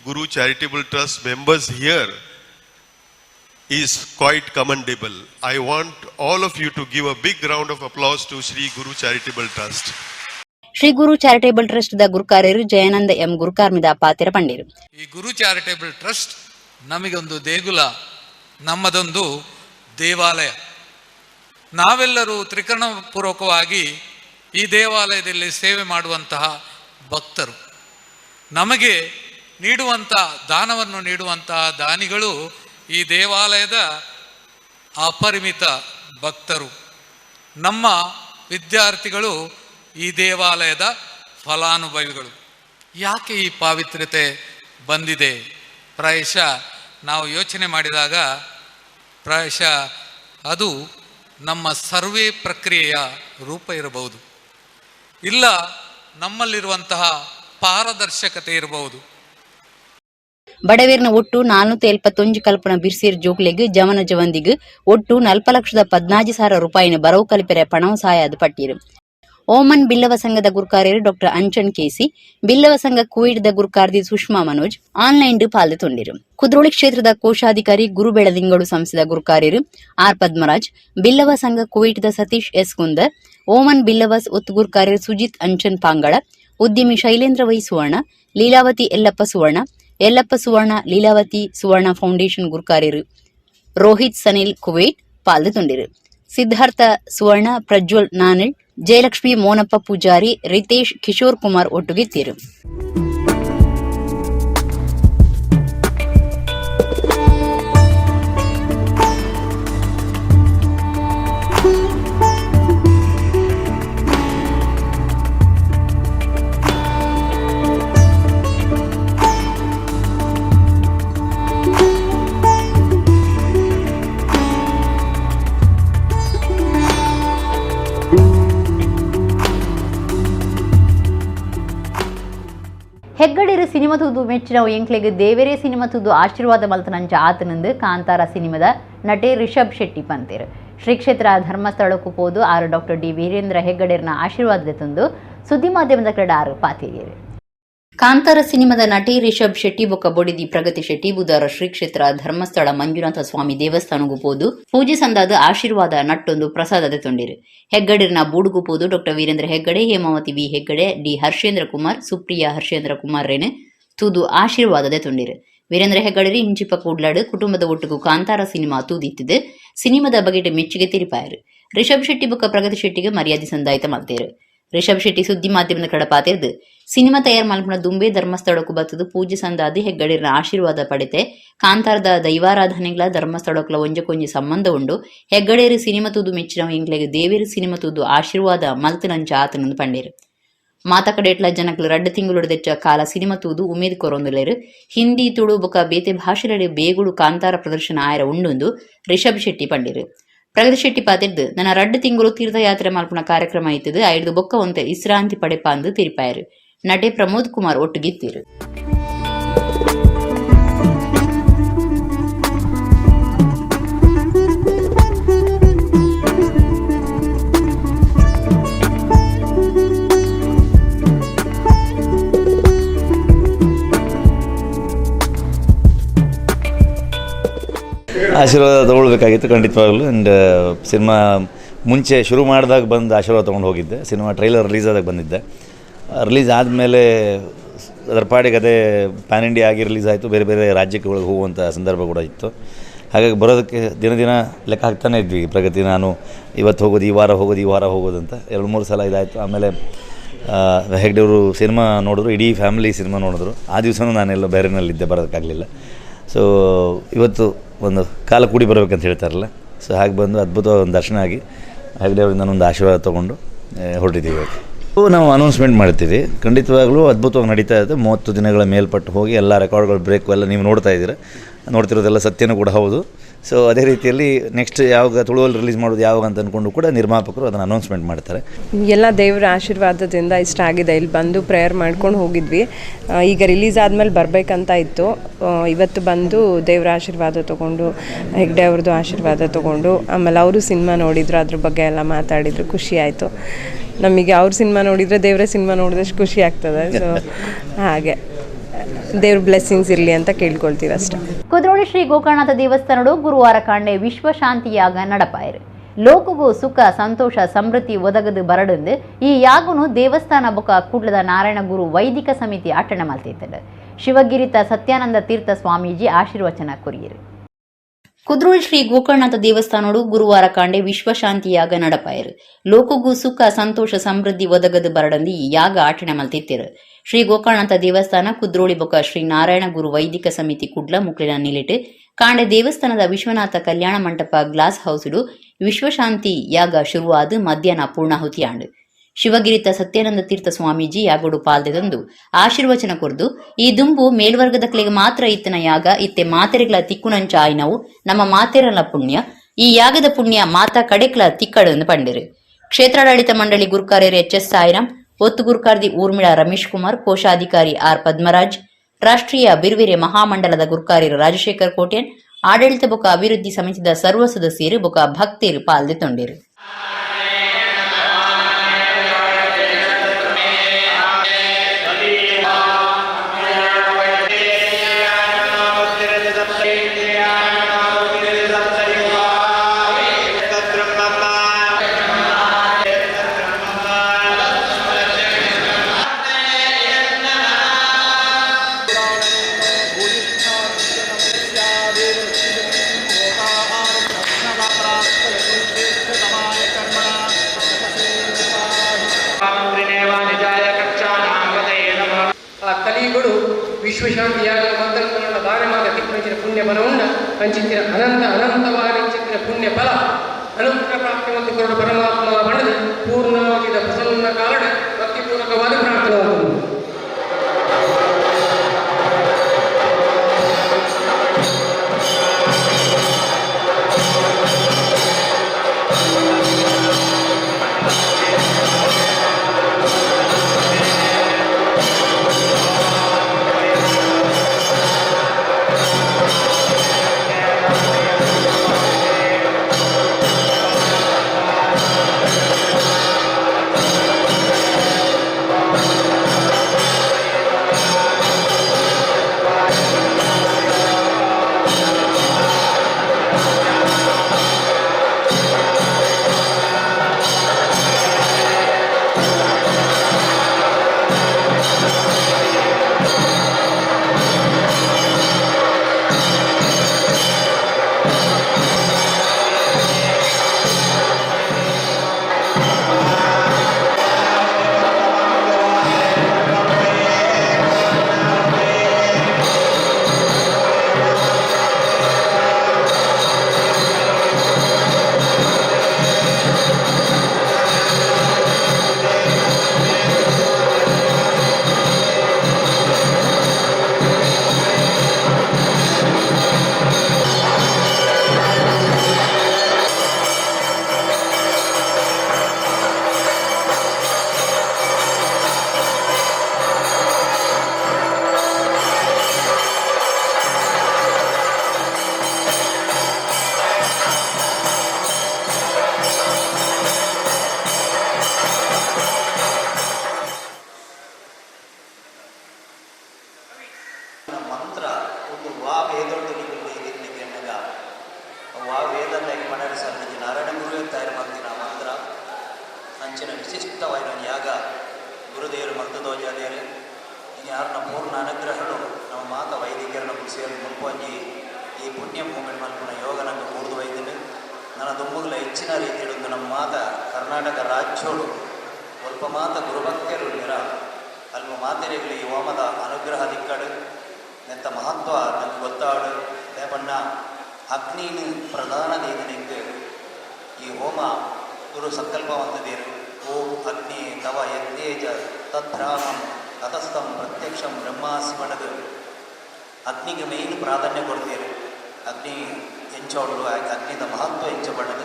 Guru Charitable Trust members here is quite commendable. I want all of you to give a big round of applause to Sri Guru Charitable Trust. Shri Guru charitable trust ದ ಗುರುಕಾರ್ಯರು Jayananda M ಗುರುಕಾರ್ಮಿದ ಪಾತಿರ ಪಂಡಿರು. ಈ Guru charitable trust ನಮಗೊಂದು ದೇಗುಲ, ನಮ್ಮದೊಂದು ದೇವಾಲಯ. ನಾವೆಲ್ಲರೂ ತ್ರಿಕರಣಪೂರ್ವಕವಾಗಿ ಈ ದೇವಾಲಯದಲ್ಲಿ ಸೇವೆ ಮಾಡುವಂತಹ ಭಕ್ತರು. ನಮಗೆ ನೀಡುವಂಥ ದಾನವನ್ನು ನೀಡುವಂತಹ ದಾನಿಗಳು ಈ ದೇವಾಲಯದ ಅಪರಿಮಿತ ಭಕ್ತರು. ನಮ್ಮ ವಿದ್ಯಾರ್ಥಿಗಳು ಈ ದೇವಾಲಯದ ಫಲಾನುಭವಿಗಳು. ಯಾಕೆ ಈ ಪಾವಿತ್ರ್ಯತೆ ಬಂದಿದೆ? ಪ್ರಾಯಶಃ ನಾವು ಯೋಚನೆ ಮಾಡಿದಾಗ ಪ್ರಾಯಶಃ ಅದು ನಮ್ಮ ಸರ್ವೆ ಪ್ರಕ್ರಿಯೆಯ ರೂಪ ಇರಬಹುದು, ಇಲ್ಲ ನಮ್ಮಲ್ಲಿರುವಂತಹ ಪಾರದರ್ಶಕತೆ ಇರಬಹುದು. ಬಡವೇರ್ನ ಒಟ್ಟು 471 ಕಲ್ಪನ ಬಿರ್ಸೀರ್ ಜೋಕ್ಲೆಗ್ ಜವನ ಜವಂದಿಗ್ ಒಟ್ಟು 4,14,000 ರೂಪಾಯಿನ ಬರವು ಕಲ್ಪೆರೆ ಪಣವು ಸಹಾಯದ ಪಟ್ಟಿರು. ಓಮನ್ ಬಿಲ್ಲವ ಸಂಘದ ಗುರುಕಾರ್ಯರು ಡಾಕ್ಟರ್ ಅಂಚನ್ KC, ಬಿಲ್ಲವ ಸಂಘ ಕುವೈಟ್ದ ಗುರುಕಾರ್ದಿ ಸುಷ್ಮಾ ಮನೋಜ್ ಆನ್ಲೈನ್ ಪಾಲ್ದೆ ತೊಂಡಿರು. ಕುದ್ರೋಳಿ ಕ್ಷೇತ್ರದ ಕೋಶಾಧಿಕಾರಿ ಗುರು ಬೆಳದಿಂಗಳು ಸಂಸ್ಥೆದ ಗುರುಕಾರ್ಯರು R ಪದ್ಮರಾಜ್, ಬಿಲ್ಲವ ಸಂಘ ಕುವೈಟ್ದ ಸತೀಶ್ S ಕುಂದರ್, ಓಮನ್ ಬಿಲ್ಲವಸ್ ಒತ್ತು ಗುರುಕಾರ್ಯರು ಸುಜಿತ್ ಅಂಚನ್ ಪಾಂಗಳ, ಉದ್ಯಮಿ ಶೈಲೇಂದ್ರ ವೈ ಸುವರ್ಣ, ಲೀಲಾವತಿ ಯಲ್ಲಪ್ಪ ಸುವರ್ಣ ಲೀಲಾವತಿ ಸುವರ್ಣ ಫೌಂಡೇಶನ್ ಗುರುಕಾರ್ಯರು ರೋಹಿತ್ ಸನಿಲ್ ಕುವೈಟ್ ಪಾಲ್ದೆ ತೊಂಡಿರು. ಸಿದ್ಧಾರ್ಥ ಸುವರ್ಣ, ಪ್ರಜ್ವಲ್ ನಾನೆಳ್, ಜಯಲಕ್ಷ್ಮಿ ಮೋನಪ್ಪ ಪೂಜಾರಿ, ರಿತೇಶ್ ಕಿಶೋರ್ ಕುಮಾರ್ ಒಟ್ಟುಗಿತ್ತಿರು. ಮೆಚ್ಚಿನ ಎಂಕ್ಲೆಗೆ ದೇವೇರೇ ಸಿನಿಮಾ ತುದು ಆಶೀರ್ವಾದ ಮಲ್ತನಂಚ ಆತನಂದು ಕಾಂತಾರ ಸಿನಿಮಾದ ನಟೆ ರಿಷಬ್ ಶೆಟ್ಟಿ ಪಂತೇರು ಶ್ರೀ ಕ್ಷೇತ್ರ ಧರ್ಮಸ್ಥಳಕ್ಕೂ ಪೋದು ಆರು ಡಾಕ್ಟರ್ ಡಿ ವೀರೇಂದ್ರ ಹೆಗ್ಗಡೆರ್ನ ಆಶೀರ್ವಾದ ತಂದು ಸುದ್ದಿ ಮಾಧ್ಯಮದ ಕಡೆ ಆರು ಪಾತಿಯರು ಕಾಂತಾರ ಸಿನಿಮಾದ ನಟಿ ರಿಷಬ್ ಶೆಟ್ಟಿ ಬೊಕ್ಕ ಬೊಡಿದಿ ಪ್ರಗತಿ ಶೆಟ್ಟಿ ಬುಧವಾರ ಶ್ರೀ ಕ್ಷೇತ್ರ ಧರ್ಮಸ್ಥಳ ಮಂಜುನಾಥ ಸ್ವಾಮಿ ದೇವಸ್ಥಾನಗೂ ಪೋದು ಪೂಜೆ ಸಂದಾದ ಆಶೀರ್ವಾದ ನಟ್ಟೊಂದು ಪ್ರಸಾದದ ತೊಂಡಿರು ಹೆಗ್ಗಡೆರ್ನ ಬೂಡುಗೂ ಪೋದು doctor Veerendra Heggade Hemavathi V Heggade D Harshendra Kumar Supriya Harshendra Kumar ರೇನೆ ತೂದು ಆಶೀರ್ವಾದದ ತೊಂಡಿರು ವೀರೇಂದ್ರ ಹೆಗ್ಗಡೆ ಇಂಚಿಪ ಕೂಡ್ಲಾಡು ಕುಟುಂಬದ ಒಟ್ಟಿಗೂ ಕಾಂತಾರ ಸಿನಿಮಾ ತೂದಿತ್ತಿದ್ದು ಸಿನಿಮಾದ ಬಗೆಟ್ ಮೆಚ್ಚುಗೆ ತಿರಿಪಾಯರು ರಿಷಬ್ ಶೆಟ್ಟಿ ಬೊಕ್ಕ ಪ್ರಗತಿ ಶೆಟ್ಟಿಗೆ ಮರ್ಯಾದೆ ಸಂದಾಯಿತ ಮಾಡ್ತೇರು ರಿಷಬ್ ಶೆಟ್ಟಿ ಸುದ್ದಿ ಮಾಧ್ಯಮದ ಕಡೆ ಪಾತಿರ್ದು ಸಿನಿಮಾ ತಯಾರು ಮಲ್ಪನ ದುಂಬೆ ಧರ್ಮಸ್ಥಳಕ್ಕೂ ಬತ್ತದು ಪೂಜೆ ಸಂದಾದಿ ಹೆಗ್ಗಡೆರ್ನ ಆಶೀರ್ವಾದ ಪಡೆತೆ ಕಾಂತಾರದ ದೈವಾರಾಧನೆಗಳ ಧರ್ಮಸ್ಥಳಕ್ಕಲ ಒಂಜಕೊಂಜಿ ಸಂಬಂಧ ಉಂಡು ಹೆಗ್ಗಡೇರು ಸಿನಿಮಾ ತೂದು ಮೆಚ್ಚಿನ ಎಂಗ್ಲೆಗೆ ದೇವೇರು ಸಿನಿಮಾ ತೂದು ಆಶೀರ್ವಾದ ಮಲ್ತನಂಚ ಆತನಂದು ಪಂಡೇರು ಮಾತ ಕಡೆಟ್ಲ ಜನಕಲು 2 ತಿಂಗಳು ದೆಚ್ಚ ಕಾಲ ಸಿನಿಮಾ ತೂದು ಉಮೇದ್ ಕೊರೊಂದುಲೇರು ಹಿಂದಿ ತುಳು ಬೊಕ ಬೇತೆ ಭಾಷೆಡೆ ಬೇಗುಡು ಕಾಂತಾರ ಪ್ರದರ್ಶನ ಆಯರ ಉಂಡೊಂದು ರಿಷಬ್ ಶೆಟ್ಟಿ ಪಂಡೇರು ಪ್ರಗತಿ ಶೆಟ್ಟಿ ಪಾತಿರ್ದು ನನ್ನ 2 ತಿಂಗಳು ತೀರ್ಥಯಾತ್ರೆ ಮಲ್ಪನ ಕಾರ್ಯಕ್ರಮ ಇತ್ತದು ಐದು ಬೊಕ್ಕ ಒಂತೆ ವಿಶ್ರಾಂತಿ ಪಡೆಪ ಅಂದು ತಿರಿಪಾಯರು ನಟೆ ಪ್ರಮೋದ್ ಕುಮಾರ್ ಒಟ್ಟುಗಿತ್ತಿರು ಆಶೀರ್ವಾದ ತೊಗೊಳ್ಬೇಕಾಗಿತ್ತು ಖಂಡಿತವಾಗ್ಲೂ. ಆ್ಯಂಡ್ ಸಿನಿಮಾ ಮುಂಚೆ ಶುರು ಮಾಡಿದಾಗ ಬಂದು ಆಶೀರ್ವಾದ ತೊಗೊಂಡು ಹೋಗಿದ್ದೆ. ಸಿನಿಮಾ ಟ್ರೈಲರ್ ರಿಲೀಸ್ ಆದಾಗ ಬಂದಿದ್ದೆ. ರಿಲೀಸ್ ಆದಮೇಲೆ ಅದರ ಪಾಡಿಗೆ ಅದೇ ಪ್ಯಾನ್ ಇಂಡಿಯಾ ಆಗಿ ರಿಲೀಸ್ ಆಯಿತು. ಬೇರೆ ಬೇರೆ ರಾಜ್ಯಕ್ಕೆ ಒಳಗೆ ಹೋಗುವಂಥ ಸಂದರ್ಭ ಕೂಡ ಇತ್ತು. ಹಾಗಾಗಿ ಬರೋದಕ್ಕೆ ದಿನ ದಿನ ಲೆಕ್ಕ ಹಾಕ್ತಾನೆ ಇದ್ವಿ. ಪ್ರಗತಿ ನಾನು ಇವತ್ತು ಹೋಗೋದು, ಈ ವಾರ ಹೋಗೋದು, ಈ ವಾರ ಹೋಗೋದು ಅಂತ 2-3 ಸಲ ಇದಾಯಿತು. ಆಮೇಲೆ ಹೆಗ್ಡೆಯವರು ಸಿನಿಮಾ ನೋಡಿದ್ರು, ಇಡೀ ಫ್ಯಾಮಿಲಿ ಸಿನಿಮಾ ನೋಡಿದ್ರು. ಆ ದಿವಸನೂ ನಾನೆಲ್ಲ ಬೇರೆನಲ್ಲಿದ್ದೆ, ಬರೋದಕ್ಕಾಗಲಿಲ್ಲ. ಸೊ ಇವತ್ತು ಒಂದು ಕಾಲ ಕೂಡಿ ಬರಬೇಕಂತ ಹೇಳ್ತಾರಲ್ಲ, ಸೊ ಹಾಗೆ ಬಂದು ಅದ್ಭುತವಾದ ಒಂದು ದರ್ಶನ ಆಗಿ ಹೆಗ್ಡೆಯವರಿಂದ ಒಂದು ಆಶೀರ್ವಾದ ತೊಗೊಂಡು ಹೊರಟಿದ್ದೀವಿ. ನಾವು ಅನೌನ್ಸ್ಮೆಂಟ್ ಮಾಡ್ತೀವಿ. ಖಂಡಿತವಾಗ್ಲೂ ಅದ್ಭುತವಾಗಿ ನಡೀತಾ ಇದೆ. 30 ದಿನಗಳ ಮೇಲ್ಪಟ್ಟು ಹೋಗಿ ಎಲ್ಲ ರೆಕಾರ್ಡ್ಗಳು ಬ್ರೇಕು ಎಲ್ಲ ನೀವು ನೋಡ್ತಾ ಇದ್ದೀರ. ನೋಡ್ತಿರೋದೆಲ್ಲ ಸತ್ಯನೂ ಕೂಡ ಹೌದು. ಸೊ ಅದೇ ರೀತಿಯಲ್ಲಿ ನೆಕ್ಸ್ಟ್ ಯಾವಾಗ ತುಳುವಲ್ಲಿ ರಿಲೀಸ್ ಮಾಡೋದು ಯಾವಾಗ ಅಂತ ಅಂದ್ಕೊಂಡು ಕೂಡ ನಿರ್ಮಾಪಕರು ಅದನ್ನು ಅನೌನ್ಸ್ಮೆಂಟ್ ಮಾಡ್ತಾರೆ. ಎಲ್ಲ ದೇವರ ಆಶೀರ್ವಾದದಿಂದ ಇಷ್ಟ ಆಗಿದೆ. ಇಲ್ಲಿ ಬಂದು ಪ್ರೇಯರ್ ಮಾಡ್ಕೊಂಡು ಹೋಗಿದ್ವಿ. ಈಗ ರಿಲೀಸ್ ಆದಮೇಲೆ ಬರಬೇಕಂತ ಇತ್ತು. ಇವತ್ತು ಬಂದು ದೇವರ ಆಶೀರ್ವಾದ ತೊಗೊಂಡು, ಹೆಗ್ಡೆ ಅವ್ರದ್ದು ಆಶೀರ್ವಾದ ತೊಗೊಂಡು, ಆಮೇಲೆ ಅವರು ಸಿನಿಮಾ ನೋಡಿದ್ರು, ಅದ್ರ ಬಗ್ಗೆ ಎಲ್ಲ ಮಾತಾಡಿದ್ರು. ಖುಷಿ ಆಯಿತು ನಮಗೆ. ಅವ್ರ ಸಿನಿಮಾ ನೋಡಿದರೆ ದೇವರ ಸಿನಿಮಾ ನೋಡಿದಷ್ಟು ಖುಷಿ ಆಗ್ತದೆ. ಸೊ ಹಾಗೆ ದೇವ್ರ ಬ್ಲೆಸ್ಸಿಂಗ್ಸ್ ಇರಲಿ ಅಂತ ಕೇಳ್ಕೊಳ್ತೀವಿ ಅಷ್ಟೇ. ಕುದ್ರೋಳಿ ಶ್ರೀ ಗೋಕರ್ಣನಾಥ ದೇವಸ್ಥಾನಡು ಗುರುವಾರ ಕಾಂಡೆ ವಿಶ್ವ ಶಾಂತಿ ಯಾಗ ನಡಪಾಯರು. ಲೋಕಗೂ ಸುಖ ಸಂತೋಷ ಸಮೃದ್ಧಿ ಒದಗದು ಬರಡಂದು ಈ ಯಾಗನು ದೇವಸ್ಥಾನ ಬೊಕ ಕೂಡ್ಲದ ನಾರಾಯಣ ಗುರು ವೈದಿಕ ಸಮಿತಿ ಅಟಣ ಮಲ್ತಿದ್ದರು. ಶಿವಗಿರಿತ ಸತ್ಯಾನಂದ ತೀರ್ಥ ಸ್ವಾಮೀಜಿ ಆಶೀರ್ವಚನ ಕೊರಿಯರು. ಕುದ್ರೋಳಿ ಶ್ರೀ ಗೋಕರ್ಣನಾಥ ದೇವಸ್ಥಾನಡು ಗುರುವಾರ ಕಾಂಡೆ ವಿಶ್ವ ಶಾಂತಿ ಯಾಗ ನಡಪಾಯರು. ಲೋಕಗೂ ಸುಖ ಸಂತೋಷ ಸಮೃದ್ಧಿ ಒದಗದು ಬರಡಂದು ಈ ಯಾಗ ಆಟಣೆ ಮಲ್ತಿತ್ತಿರು. ಶ್ರೀ ಗೋಕರ್ಣನಾಥ ದೇವಸ್ಥಾನ ಕುದ್ರೋಳಿ ಬೊಕ ಶ್ರೀ ನಾರಾಯಣ ಗುರು ವೈದಿಕ ಸಮಿತಿ ಕುಡ್ಲ ಮುಕ್ಲಿನ ನಿಲಿಟ್ಟು ಕಾಂಡೆ ದೇವಸ್ಥಾನದ ವಿಶ್ವನಾಥ ಕಲ್ಯಾಣ ಮಂಟಪ ಗ್ಲಾಸ್ ಹೌಸ್ಡು ವಿಶ್ವಶಾಂತಿ ಯಾಗ ಶುರುವಾದ ಮಧ್ಯಾಹ್ನ ಪೂರ್ಣಾಹುತಿ ಆಂಡು. ಶಿವಗಿರಿತ ಸತ್ಯಾನಂದ ತೀರ್ಥ ಸ್ವಾಮೀಜಿ ಯಾಗೋಡು ಪಾಲ್ದೆದಂದು ಆಶೀರ್ವಚನ ಕೊರ್ದು ಈ ದುಂಬು ಮೇಲ್ವರ್ಗದ ಕ್ಲೆಗೆ ಮಾತ್ರ ಇತ್ತನ ಯಾಗ ಇತ್ತೆ ಮಾತೆರೆಗಳ ತಿಕ್ಕುನಂಚ ಆಯ್ನವು ನಮ್ಮ ಮಾತೆರಲ ಪುಣ್ಯ ಈ ಯಾಗದ ಪುಣ್ಯ ಮಾತಾ ಕಡೆಕ್ಲ ತಿಕ್ಕಡು ಪಂಡಿರು. ಕ್ಷೇತ್ರಾಡಳಿತ ಮಂಡಳಿ ಗುರುಕಾರ್ಯರು HS ಸಾಯಿರಾಮ್, ಒತ್ತು ಗುರುಕಾರ್ದಿ ಊರ್ಮಿಳಾ ರಮೇಶ್ ಕುಮಾರ್, ಕೋಶಾಧಿಕಾರಿ R ಪದ್ಮರಾಜ್, ರಾಷ್ಟ್ರೀಯ ಬಿರ್ವಿರೆ ಮಹಾಮಂಡಲದ ಗುರುಕಾರ್ಯರು ರಾಜಶೇಖರ್ ಕೋಟ್ಯನ್, ಆಡಳಿತ ಬೊಕ ಅಭಿವೃದ್ಧಿ ಸಮಿತಿದ ಸರ್ವ ಸದಸ್ಯರು ಬೊಕ ಭಕ್ತರು ಪಾಲ್ದೆ ತೊಂಡಿರು. ಕಲಿಗಳು ವಿಶ್ವಶಾಂತಿ ಯಾಗದ ಮದ್ದಲ್ಪನ ದಾನಮಾದ ತಿಪ್ಪಂಚಿನ ಪುಣ್ಯ ಬಲವುಂಡ ಪಂಚಿಂಚಿನ ಅನಂತವಾದ ಪುಣ್ಯ ಫಲ ಅನುಗ್ರಹ ಪ್ರಾಪ್ತಿ ಮತ್ತು ಕೊರಡು ಪರಮಾತ್ಮ ಬಣ್ಣದ ಪೂರ್ಣಾವಧಿದ ಪ್ರಸನ್ನ ಕಾರಣ ಭಕ್ತಿಪೂರ್ವಕವಾದ ಪ್ರಾರ್ಥನೆಯಾಗುವುದು. ವಾ ವೇದೊಟ್ಟಿಗೆ ಇರಲಿಕ್ಕೆ ಎಣ್ಣಗ ವಾ ವೇದನ್ನಾಗಿ ಮನರಿಸಲು ನಾರಾಯಣ ಗುರುವೇ ತಯಾರು ಮಾಡ್ತೀನಿ ಮಾತ್ರ ಅಂಚಿನ ವಿಶಿಷ್ಟವಾದ ಯಾಗ ಗುರುದೇವರು ಮರ್ತದೋಜಾದೇರು ಯಾರನ್ನ ಪೂರ್ಣ ಅನುಗ್ರಹಗಳು ನಮ್ಮ ಮಾತ ವೈದಿಕರನ್ನ ಸೇರಿ ಮುನ್ಪಂಜಿ ಈ ಪುಣ್ಯ ಭೂಮಿ ಮಲ್ಪನ ಯೋಗ ನಂಗೆ ಕೂರ್ದು ವೈದ್ಯನು ನನ್ನ ದುಮ್ಮುಗಳ ಹೆಚ್ಚಿನ ರೀತಿಯಲ್ಲಿ ನಮ್ಮ ಮಾತ ಕರ್ನಾಟಕ ರಾಜ್ಯೋಳು ಸ್ವಲ್ಪ ಮಾತ ಗುರುಭಕ್ತರು ನಿರ ಅಲ್ಪ ಮಾತೆರೆಗಳಿಗೆ ಹೋಮದ ಅನುಗ್ರಹ ದಿಕ್ಕಡು ನೆತ್ತ ಮಹತ್ವ ನನಗೆ ಗೊತ್ತಾಡು ಲೇಪಣ್ಣ ಅಗ್ನಿನ ಪ್ರಧಾನ ದೇವನಿಗೆ ಈ ಹೋಮ ಗುರು ಸಂಕಲ್ಪವಂತದೇರು ಓಂ ಅಗ್ನಿ ತವ ಯಜ್ಞೇಜ ತತ್ರಾಮಂ ತತಸ್ಥಂ ಪ್ರತ್ಯಕ್ಷಂ ಬ್ರಹ್ಮಾಸಿ ಪಡೆದು ಅಗ್ನಿಗೆ ಮೇನ್ ಪ್ರಾಧಾನ್ಯ ಕೊಡ್ತೀರಿ ಅಗ್ನಿ ಹೆಂಚೋಡು ಅಗ್ನಿದ ಮಹತ್ವ ಹೆಚ್ಚಪಡದು.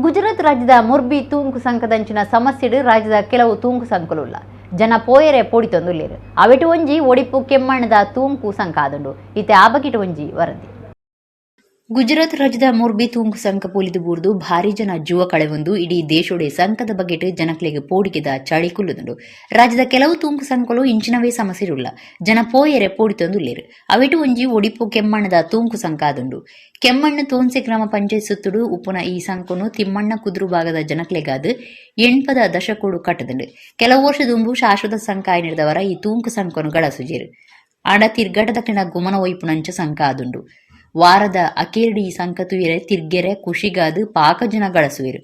ಗುಜರಾತ್ ರಾಜ್ಯದ ಮುರ್ಬಿ ತೂಂಕು ಸಂಕದಂಚಿನ ಸಮಸ್ಯೆಡು ರಾಜ್ಯದ ಕೆಲವು ತೂಂಕು ಸಂಕುಲುಲ್ಲ ಜನ ಪೋಯರೆ ಪೋಡಿತೊಂದುಲ್ಲೇರು ಅವೆಟು ಒಂಜಿ ಒಡಿಪು ಕೆಮ್ಮಣ್ಣದ ತೂಂಕು ಸಂಕಾದುಂಡು ಇತ್ತೆ ಆಬಕಿಟು ಒಂಜಿ ವರದಿ. ಗುಜರಾತ್ ರಾಜ್ಯದ ಮುರ್ಬಿ ತೂಂಕು ಸಂಕ ಪೂಲಿದು ಬೂರ್ದು ಭಾರಿ ಜನ ಜೀವ ಕಳೆವೊಂದು ಇಡೀ ದೇಶೋಡೆ ಸಂಕದ ಬಗೆಟ್ ಜನಕ್ಲೆಗೆ ಪೋಡಿಕೆದ ಚಳಿ ಕುಲ್ಲುದುಂಡು. ರಾಜ್ಯದ ಕೆಲವು ತೂಂಕು ಸಂಕಲು ಇಂಚಿನವೇ ಸಮಸ್ಯೆರುಲ್ಲ ಜನ ಪೋಯರೆ ಪೋಡಿತೊಂದುಲ್ಲೇರು ಅವೆಟು ಒಂಜಿ ಒಡಿಪು ಕೆಮ್ಮಣ್ಣದ ತೂಂಕು ಸಂಕಾದುಂಡು. ಕೆಮ್ಮಣ್ಣ ತೋನ್ಸೆ ಗ್ರಾಮ ಪಂಚಾಯತ್ ಸುತ್ತುಡು ಉಪ್ಪುನ ಈ ಸಂಕನು ತಿಮ್ಮಣ್ಣ ಕುದ್ರು ಭಾಗದ ಜನಕ್ಲೆಗಾದು ಎಣ್ಪದ ದಶಕೋಡು ಕಟ್ಟದುಂಡು. ಕೆಲವು ವರ್ಷ ದುಂಬು ಶಾಶ್ವತ ಸಂಕಾಯ ನಡೆದವರ ಈ ತೂಂಕು ಸಂಕನು ಗಡಸುಜೇರು ಆಡ ತಿರ್ಗಟದಕ್ಕಿನ ಗುಮನ ಒಯ್ಪುನಂಚ ಸಂಕ ಆದುಂಡು. ವಾರದ ಅಕೇರ್ಡಿ ಈ ಸಂಕ ತುಯಿರೆ ತಿರ್ಗೆರೆ ಖುಷಿಗಾದು ಪಾಕ ಜನ ಗಳಸುವೆರು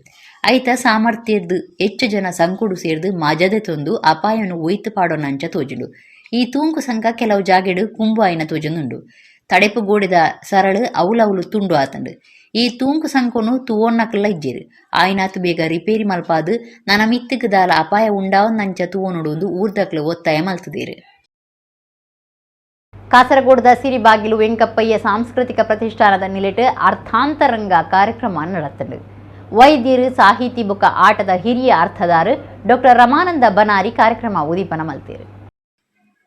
ಐತ ಸಾಮರ್ಥ್ಯದ್ದು ಹೆಚ್ಚು ಜನ ಸಂಕುಡು ಸೇರ್ದು ಮಜದೆ ತೊಂದು ಅಪಾಯನು ಒಯ್ತು ಪಾಡೋನಂಚ ತೋಜುಂಡು. ಈ ತೂಂಕು ಸಂಕ ಕೆಲವು ಜಾಗೆಡು ಕುಂಬು ಆಯ್ನ ತೋಜುಂದುಂಡು ತಡೆಪು ಗೋಡಿದ ಸರಳು ಅವಲವಲು ತುಂಡು ಆತಂಡು. ಈ ತೂಂಕು ಸಂಕನು ತೂವೊನ್ನಕ್ಕೆಲ್ಲ ಇಜ್ಜೇರು ಆಯ್ನಾತು ಬೇಗ ರಿಪೇರಿ ಮಲ್ಪಾದು ನನ್ನ ಮಿತ್ತಕ್ಕೆ ದಾಲ ಅಪಾಯ ಉಂಡಾವನ್ನಂಚ ತೂವೊನುಡುವುದು ಊರ್ದಕ್ಲು ಒತ್ತಾಯ ಮಲ್ತದೇರು. ಕಾಸರಗೋಡದ ಸಿರಿಬಾಗಿಲು ವೆಂಕಪ್ಪಯ್ಯ ಸಾಂಸ್ಕೃತಿಕ ಪ್ರತಿಷ್ಠಾನದ ನಿಲೆಟ್ ಅರ್ಥಾಂತರಂಗ ಕಾರ್ಯಕ್ರಮ ನಡೆತಂಡು. ವೈದ್ಯರು ಸಾಹಿತಿ ಬುಕ್ಕ ಆಟದ ಹಿರಿಯ ಅರ್ಥದಾರು ಡಾಕ್ಟರ್ ರಮಾನಂದ ಬನಾರಿ ಕಾರ್ಯಕ್ರಮ ಉದೀಪನ ಮಲ್ತೇರು.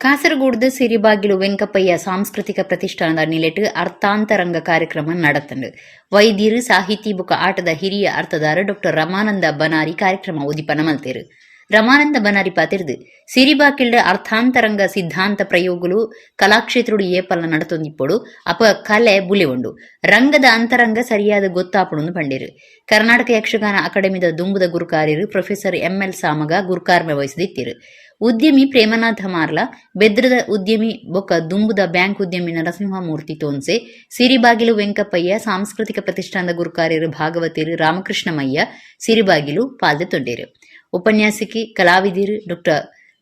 ಕಾಸರಗೋಡದ ಸಿರಿಬಾಗಿಲು ವೆಂಕಪ್ಪಯ್ಯ ಸಾಂಸ್ಕೃತಿಕ ಪ್ರತಿಷ್ಠಾನದ ನಿಲೆಟ್ ಅರ್ಥಾಂತರಂಗ ಕಾರ್ಯಕ್ರಮ ನಡೆತಂಡು. ವೈದ್ಯರು ಸಾಹಿತಿ ಬುಕ್ಕ ಆಟದ ಹಿರಿಯ ಅರ್ಥದಾರು ಡಾಕ್ಟರ್ ರಮಾನಂದ ಬನಾರಿ ಕಾರ್ಯಕ್ರಮ ಉದೀಪನ ಮಲ್ತೇರು. ರಮಾನಂದ ಬನಾರಿ ಪಾತಿರ್ದು ಸಿರಿಬಾಕಿಲ್ಡ ಅರ್ಥಾಂತರಂಗ ಸಿದ್ಧಾಂತ ಪ್ರಯೋಗಗಳು ಕಲಾಕ್ಷೇತ್ರುಡು ಏಪಲ್ಲ ನಡತೊಂದಿಪ್ಪೊಡು ಅಪ ಕಲೆ ಬುಲೆ ಉಂಡು ರಂಗದ ಅಂತರಂಗ ಸರಿಯಾದ ಗೊತ್ತಾಪುಣು ಪಂಡೇರು. ಕರ್ನಾಟಕ ಯಕ್ಷಗಾನ ಅಕಾಡೆಮಿದ ದುಂಬುದ ಗುರುಕಾರ್ಯರು ಪ್ರೊಫೆಸರ್ ಎಂಎಲ್ ಸಾಮಗ ಗುರುಕಾರ್ಯ ವಹಿಸಿದಿತ್ತಿರು. ಉದ್ಯಮಿ ಪ್ರೇಮನಾಥ ಮಾರ್ಲ ಬೆದ್ರದ ಉದ್ಯಮಿ ಬೊಕ್ಕ ದುಂಬುದ ಬ್ಯಾಂಕ್ ಉದ್ಯಮಿ ನರಸಿಂಹಮೂರ್ತಿ ತೋನ್ಸೆ ಸಿರಿಬಾಗಿಲು ವೆಂಕಪ್ಪಯ್ಯ ಸಾಂಸ್ಕೃತಿಕ ಪ್ರತಿಷ್ಠಾನದ ಗುರುಕಾರ್ಯರು ಭಾಗವತಿರು ರಾಮಕೃಷ್ಣಮಯ್ಯ ಸಿರಿಬಾಗಿಲು ಪಾಲ್ದೆ ತೊಂಡೇರು. ಉಪನ್ಯಾಸಕಿ ಕಲಾವಿದಿರು ಡಾಕ್ಟರ್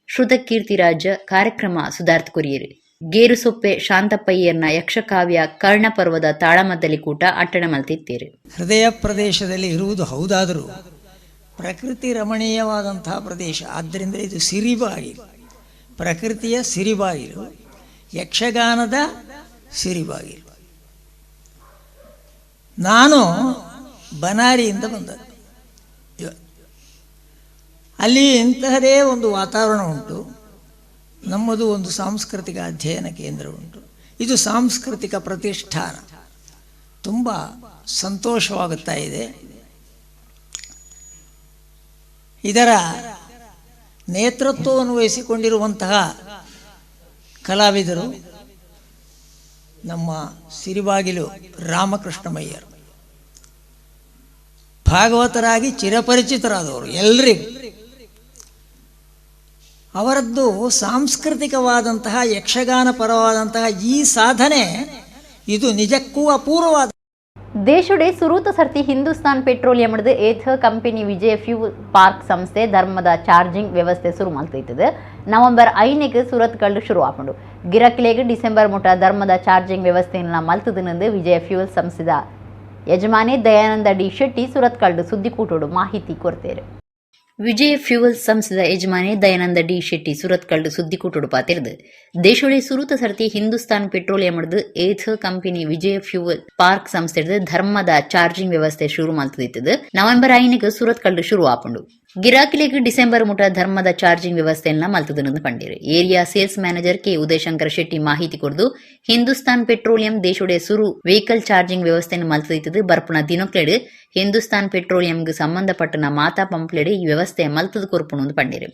ಶ್ರುತಕೀರ್ತಿರಾಜ ಕಾರ್ಯಕ್ರಮ ಸುಧಾರ್ಥ ಕೊರಿಯರು. ಗೇರುಸೊಪ್ಪೆ ಶಾಂತಪ್ಪಯ್ಯರ್ನ ಯಕ್ಷಕಾವ್ಯ ಕರ್ಣಪರ್ವದ ತಾಳಮದ್ದಲಿ ಕೂಟ ಅಟ್ಟಣ ಮಲ್ತಿತ್ತೇರು. ಹೃದಯ ಪ್ರದೇಶದಲ್ಲಿ ಇರುವುದು ಹೌದಾದರೂ ಪ್ರಕೃತಿ ರಮಣೀಯವಾದಂತಹ ಪ್ರದೇಶ ಆದ್ದರಿಂದ ಇದು ಸಿರಿಬಾಗಿಲು ಪ್ರಕೃತಿಯ ಸಿರಿಬಾಗಿಲು ಯಕ್ಷಗಾನದ ಸಿರಿಬಾಗಿಲು. ನಾನು ಬನಾರಿಯಿಂದ ಬಂದದ್ದು. ಅಲ್ಲಿ ಇಂತಹದೇ ಒಂದು ವಾತಾವರಣ ಉಂಟು. ನಮ್ಮದು ಒಂದು ಸಾಂಸ್ಕೃತಿಕ ಅಧ್ಯಯನ ಕೇಂದ್ರ ಉಂಟು. ಇದು ಸಾಂಸ್ಕೃತಿಕ ಪ್ರತಿಷ್ಠಾನ. ತುಂಬ ಸಂತೋಷವಾಗುತ್ತಾ ಇದೆ. ಇದರ ನೇತೃತ್ವವನ್ನು ವಹಿಸಿಕೊಂಡಿರುವಂತಹ ಕಲಾವಿದರು ನಮ್ಮ ಸಿರಿಬಾಗಿಲು ರಾಮಕೃಷ್ಣಮಯ್ಯರು. ಭಾಗವತರಾಗಿ ಚಿರಪರಿಚಿತರಾದವರು ಎಲ್ರಿಗೂ. ಅವರದ್ದು ಸಾಂಸ್ಕೃತಿಕವಾದಂತಹ ಯಕ್ಷಗಾನ ಪರವಾದಂತಹ ಈ ಸಾಧನೆ ಇದು ನಿಜಕ್ಕೂ ಅಪೂರ್ವವಾದ. ದೇಶುಡೆ ಸುರೂತ ಸರ್ತಿ ಹಿಂದೂಸ್ತಾನ್ ಪೆಟ್ರೋಲಿಯಂ ಏಥ ಕಂಪನಿ ವಿಜಯ ಫ್ಯೂಲ್ ಪಾರ್ಕ್ ಸಂಸ್ಥೆ ಧರ್ಮದ ಚಾರ್ಜಿಂಗ್ ವ್ಯವಸ್ಥೆ ಶುರು ಮಾಡ್ತೈತದೆ. ನವೆಂಬರ್ 5 ಸೂರತ್ ಕಳ್ಳು ಶುರು ಆಪಂಡು ಗಿರಕ್ಲೆಗೆ ಡಿಸೆಂಬರ್ ಮುಟ ಧರ್ಮದ ಚಾರ್ಜಿಂಗ್ ವ್ಯವಸ್ಥೆಯನ್ನು ಮಲ್ತದನಂದು ವಿಜಯ ಫ್ಯೂಲ್ ಸಂಸ್ಥೆದ ಯಜಮಾನಿ ದಯಾನಂದ ಡಿ ಶೆಟ್ಟಿ ಸುರತ್ ಕಳ್ಳು ಸುದ್ದಿಕೂಟೋಡು ಮಾಹಿತಿ ಕೊಡ್ತೇರು. ವಿಜಯ ಫ್ಯೂಯಲ್ ಸಂಸ್ಥೆದ ಯಜಮಾನಿ ದಯಾನಂದ ಡಿ ಶೆಟ್ಟಿ ಸುರತ್ ಕಳ್ಳು ಸುದ್ದಿಕೂಟೋಡು ಪಾತಿರ್ದು ದೇಶೊಡೆ ಸುರೂತ ಸರ್ತಿ ಹಿಂದೂಸ್ತಾನ್ ಪೆಟ್ರೋಲಿಯಂ ಏಥ ಕಂಪನಿ ವಿಜಯ ಫ್ಯೂಯಲ್ ಪಾರ್ಕ್ ಸಂಸ್ಥೆದ ಧರ್ಮದ ಚಾರ್ಜಿಂಗ್ ವ್ಯವಸ್ಥೆ ಶುರು ಮಾಡ್ತಿದ್ದು ನವೆಂಬರ್ 5 ಸೂರತ್ ಕಳ್ಳು ಶುರು ಆಪಂಡು ಗಿರಾಕಿಲೆಗೆ ಡಿಸೆಂಬರ್ ಮುಟ ಧರ್ಮದ ಚಾರ್ಜಿಂಗ್ ವ್ಯವಸ್ಥೆಯನ್ನ ಮಲ್ತದನಂದು ಪಂಡೇರು. Area sales manager K Udayashankar Shetty ಮಾಹಿತಿ ಕೊಡ್ದು ಹಿಂದೂಸ್ತಾನ್ ಪೆಟ್ರೋಲಿಯಂ ದೇಶೊಡೆ ಸುರು ವೆಹಿಕಲ್ ಚಾರ್ಜಿಂಗ್ ವ್ಯವಸ್ಥೆಯನ್ನು ಮಲ್ತದಿತ್ತದು ಬರ್ಪುನ ದಿನಕ್ಲೆಡು ಹಿಂದೂಸ್ತಾನ್ ಪೆಟ್ರೋಲಿಯಂಗೆ ಸಂಬಂಧಪಟ್ಟನ ಮಾತಾ ಪಂಪ್ಲೆಡು ಈ ವ್ಯವಸ್ಥೆ ಮಲ್ತದ ಕೊರ್ಪುಣು ಪಂಡೇರು.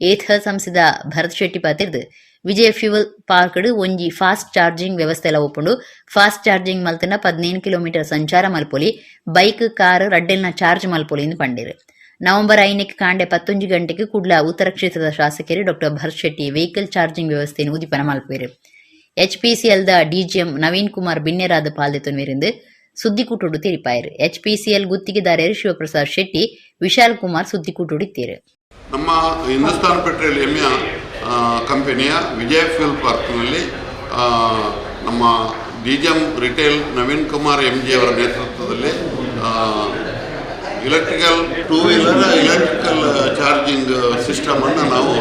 ಏಥ ಸಂಸ್ಥೆದ ಭರತ್ ಶೆಟ್ಟಿ ಪಾತಿರ್ದು ವಿಜಯ ಫ್ಯೂವಲ್ ಪಾರ್ಕ್ಡ್ ಒಂಜಿ ಫಾಸ್ಟ್ ಚಾರ್ಜಿಂಗ್ ವ್ಯವಸ್ಥೆಲ ಒಪ್ಪುಂಡು. ಫಾಸ್ಟ್ ಚಾರ್ಜಿಂಗ್ ಮಲ್ತನ 15 ಕಿಲೋಮೀಟರ್ ಸಂಚಾರ ಮಲ್ಪೊಲಿ, ಬೈಕ್ ಕಾರ್ ರಡ್ಡೆಲ್ನ ಚಾರ್ಜ್ ಮಲ್ಪೊಲಿ ಎಂದು ಪಂಡಿರು. ನವೆಂಬರ್ 5 ಕಾಂಡೆ 11 ಗಂಟೆಗೆ ಕುಡ್ಲ ಉತ್ತರ ಕ್ಷೇತ್ರದ ಶಾಸಕರು doctor Bharath Shetty vehicle charging ವ್ಯವಸ್ಥೆಯನ್ನು ಉದಿಪನ ಮಲ್ಪೇರು. HPCL DGM Naveen Kumar ಬಿನ್ನೆರಾದ ಪಾಲ್ದೆತೊನ್ವಿருந்து ಸುದ್ದಿಕೂಟೋಡು ತೆರಿಪಾಯರು. HPCL ಗುತ್ತಿಗೆದಾರರು ಶಿವಪ್ರಸಾದ್ ಶೆಟ್ಟಿ, ವಿಶಾಲ್ ಕುಮಾರ್ ಸುದ್ದಿಕೂಟೋಡು ಇತ್ತೇರು. ನಮ್ಮ ಹಿಂದೂಸ್ತಾನ್ ಪೆಟ್ರೋಲಿಯಂನ ಕಂಪನಿಯ ವಿಜಯ ಫ್ಯೂಲ್ ಪಾರ್ಕ್ನಲ್ಲಿ ನಮ್ಮ DGM retail Naveen Kumar MG ಅವರ ನೇತೃತ್ವದಲ್ಲಿ ಇಲೆಕ್ಟ್ರಿಕಲ್ 2 ವೀಲರ್ ಇಲೆಕ್ಟ್ರಿಕಲ್ ಚಾರ್ಜಿಂಗ್ ಸಿಸ್ಟಮನ್ನು ನಾವು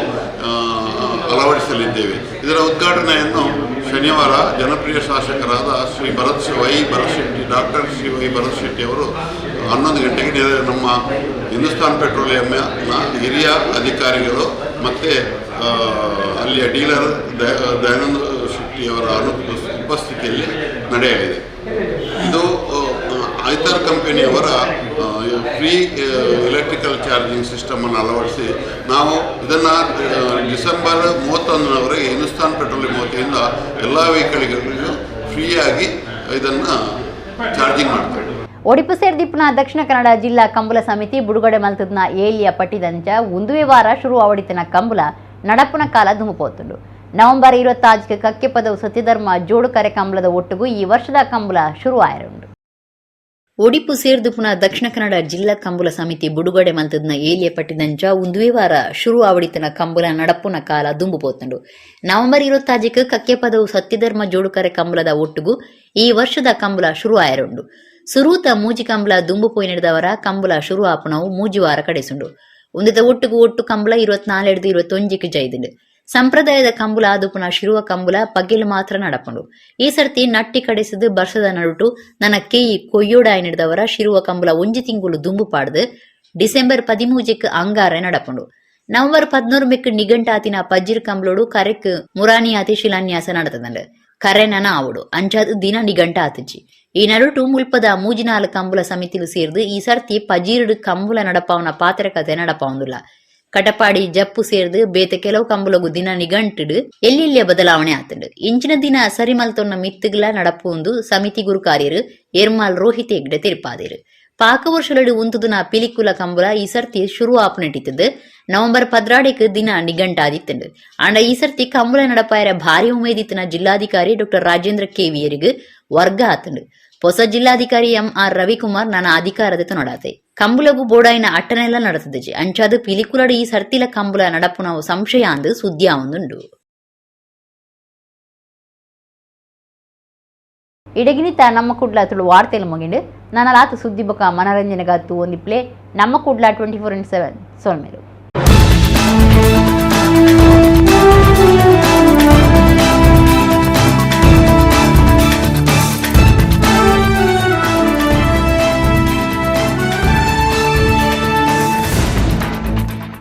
ಅಳವಡಿಸಲಿದ್ದೇವೆ. ಇದರ ಉದ್ಘಾಟನೆಯನ್ನು ಶನಿವಾರ ಜನಪ್ರಿಯ ಶಾಸಕರಾದ ಶ್ರೀ ಭರತ್ ಶೆಟ್ಟಿ ಡಾಕ್ಟರ್ ಶ್ರೀ ವೈ ಭರತ್ ಶೆಟ್ಟಿ ಅವರು 11 ಗಂಟೆಗೆ ನಮ್ಮ ಹಿಂದೂಸ್ತಾನ್ ಪೆಟ್ರೋಲಿಯಂನ ಹಿರಿಯ ಅಧಿಕಾರಿಗಳು ಮತ್ತು ಅಲ್ಲಿಯ ಡೀಲರ್ ದಯಾನಂದ ಶೆಟ್ಟಿಯವರ ಉಪಸ್ಥಿತಿಯಲ್ಲಿ ನಡೆಯಲಿದೆ. ಇದು ಐದರ್ ಕಂಪನಿಯವರ ಫ್ರೀ ಎಲೆಕ್ಟ್ರಿಕಲ್ ಚಾರ್ಜಿಂಗ್ ಸಿಸ್ಟಮನ್ನು ಅಳವಡಿಸಿ ನಾವು ಇದನ್ನು ಡಿಸೆಂಬರ್ 31ರವರೆಗೆ ಹಿಂದೂಸ್ತಾನ್ ಪೆಟ್ರೋಲಿಯಂ ವತಿಯಿಂದ ಎಲ್ಲ ವೆಹಿಕಲ್ಗಳಿಗೂ ಫ್ರೀಯಾಗಿ ಇದನ್ನು ಚಾರ್ಜಿಂಗ್ ಮಾಡ್ತೇವೆ. ಒಡಿಪು ಸೇರ್ದಿಪ್ಪುನ ದಕ್ಷಿಣ ಕನ್ನಡ ಜಿಲ್ಲಾ ಕಂಬುಲ ಸಮಿತಿ ಬುಡುಗಡೆ ಮಲ್ತದ್ನ ಏಲಿಯ ಪಟ್ಟಿದಂಚ ಒಂದುವೆ ವಾರ ಶುರು ಆವಡಿತನ ಕಂಬುಲ ನಡಪುನ ಕಾಲ ದುಂಬುಪೋತುಂಡು. ನವೆಂಬರ್ 25 ಕಕ್ಕೆ ಪದವು ಸತ್ಯಧರ್ಮ ಜೋಡುಕರೆ ಕಂಬಳದ ಒಟ್ಟಿಗೂ ಈ ವರ್ಷದ ಕಂಬುಲ ಶುರು ಆಯರುಂಡು. ಒಡಿಪು ಸೇರ್ದುಪುನ ದಕ್ಷಿಣ ಕನ್ನಡ ಜಿಲ್ಲಾ ಕಂಬುಲ ಸಮಿತಿ ಬುಡುಗಡೆ ಮಲ್ತದ್ನ ಏಲಿಯ ಪಟ್ಟಿದಂಚ ಒಂದುವೆ ವಾರ ಶುರು ಆವಡಿತನ ಕಂಬುಲ ನಡಪುನ ಕಾಲ ದುಂಬುಪೋತುಂಡು. ನವೆಂಬರ್ 25 ಕಕ್ಕೆ ಪದವು ಸತ್ಯಧರ್ಮ ಜೋಡುಕರೆ ಕಂಬಳದ ಒಟ್ಟಿಗೂ ಈ ವರ್ಷದ ಕಂಬುಲ ಶುರು ಆಯರುಂಡು. ಸುರೂತ ಮೂಜಿ ಕಂಬಳ ದುಂಬು ಪೋಯಿ ನಡೆದವರ ಕಂಬುಲ ಶುರು ಆಪುನವು ಮೂಜಿ ವಾರ ಕಡೆಸುಂಡು. ಒಂದಿದ ಒಟ್ಟಿಗೂ ಒಟ್ಟು ಕಂಬಳ 24-21 ಜೈದುಂಡು. ಸಂಪ್ರದಾಯದ ಕಂಬುಲ ಆದುಪುನ ಶಿರುವ ಕಂಬುಲ ಪಗ್ಗೆಲು ಮಾತ್ರ ನಡಪುಂಡು. ಈ ಸರ್ತಿ ನಟ್ಟಿ ಕಡೆಸಿದು ಬರ್ಸದ ನಡುಟು ನನ್ನ ಕೇಯಿ ಕೊಯ್ಯೋಡಾಯಿ ನಡೆದವರ ಶಿರುವ ಕಂಬುಲ 1 ತಿಂಗಳು ದುಂಬು ಪಾಡ್ದು ಡಿಸೆಂಬರ್ 13 ಅಂಗಾರ ನಡಪುಂಡು. ನವೆಂಬರ್ 14 ನಿಘಂಟಾತಿನ ಪಜ್ಜಿರ್ ಕಂಬಳೋಡು ಕರೆಕ್ ಮುರಾನಿಯಾತಿ ಶಿಲಾನ್ಯಾಸ ನಡೆತದಂಡು. ಕರೆನನ ಆವಡು ಅಂಚಾದ ದಿನ ನಿಘಂಟ ಆತಜಿ. ಈ ನಡುಟು ಮುಲ್ಪದ 3-4 ಕಂಬುಲ ಸಮಿತಿಲು ಸೇರ್ದು ಈ ಸರ್ತಿ ಪಜೀರ್ಡ್ ಕಂಬುಲ ನಡಪಾವನ ಪಾತ್ರ ಕತೆ ನಡಪಾವಂದುಲ್ಲ. ಕಟಪಾಡಿ ಜಪ್ಪು ಸೇರ್ದು ಬೇತೆ ಕೆಲವು ಕಂಬುಲಗು ದಿನ ನಿಘಂಟಿಡು ಎಲ್ಲಿಯ ಬದಲಾವಣೆ ಆತಂಡು. ಇಂಚಿನ ದಿನ ಸರಿಮಲ್ತೊನ್ನ ಮಿತ್ತುಗಳ ನಡಪುಂದು ಸಮಿತಿ ಗುರು ಕಾರ್ಯರು ಎರ್ಮಾಲ್ ರೋಹಿತ್ ಹೆಗ್ಡೆ ತಿರುಪಾದಿರು. ಪಾಕ ವರ್ಷಲಡು ಉಂತುದುನ ಪಿಲಿಕುಲ ಕಂಬುಲ ಈ ಸರ್ತಿ ಶುರು ಆಪುನಟ್ಟಿದ್ದು ನವೆಂಬರ್ 16 ದಿನ ನಿಘಂಟಾದಿತ್ತಂಡು. ಆಂಡ ಈ ಸರ್ತಿ ಕಂಬುಲ ನಡಪಾಯರ ಭಾರಿ ಉಮೇದಿತ್ತಿನ ಜಿಲ್ಲಾಧಿಕಾರಿ ಡಾಕ್ಟರ್ ರಾಜೇಂದ್ರ KVಯರಿಗೆ ವರ್ಗ ಆತಂಡು. ಹೊಸ ಜಿಲ್ಲಾಧಿಕಾರಿ MR ರವಿಕುಮಾರ್ ನನ್ನ ಅಧಿಕಾರದ ನಡಾತೆ ಕಂಬುಲಗು ಬೋಡಾಯಿನ ಅಟ್ಟನೆಲ್ಲ ನಡೆತದಜಿ ಅಂಚಾದು ಪಿಲಿಕುಲಡು ಈ ಸರ್ತಿಲ ಕಂಬುಲ ನಡಪುನವು ಸಂಶಯ ಅಂದು ಸುದ್ದಿಯಾವೊಂದುಂಡು. ಇಡಗಿನಿತ ನಮ್ಮ ಕುಡ್ಲ ತುಳು ವಾರ್ತೆಲು ಮುಗಿಂಡು ನನ್ನ ಲಾತು ಸುದ್ದಿ ಬೊಕ ಮನರಂಜನೆಗಾತು ಒಂದಿಪ್ಲೆ ನಮ್ಮ ಕುಡ್ಲ 24/7 ಸೋಲ್ಮೇರು.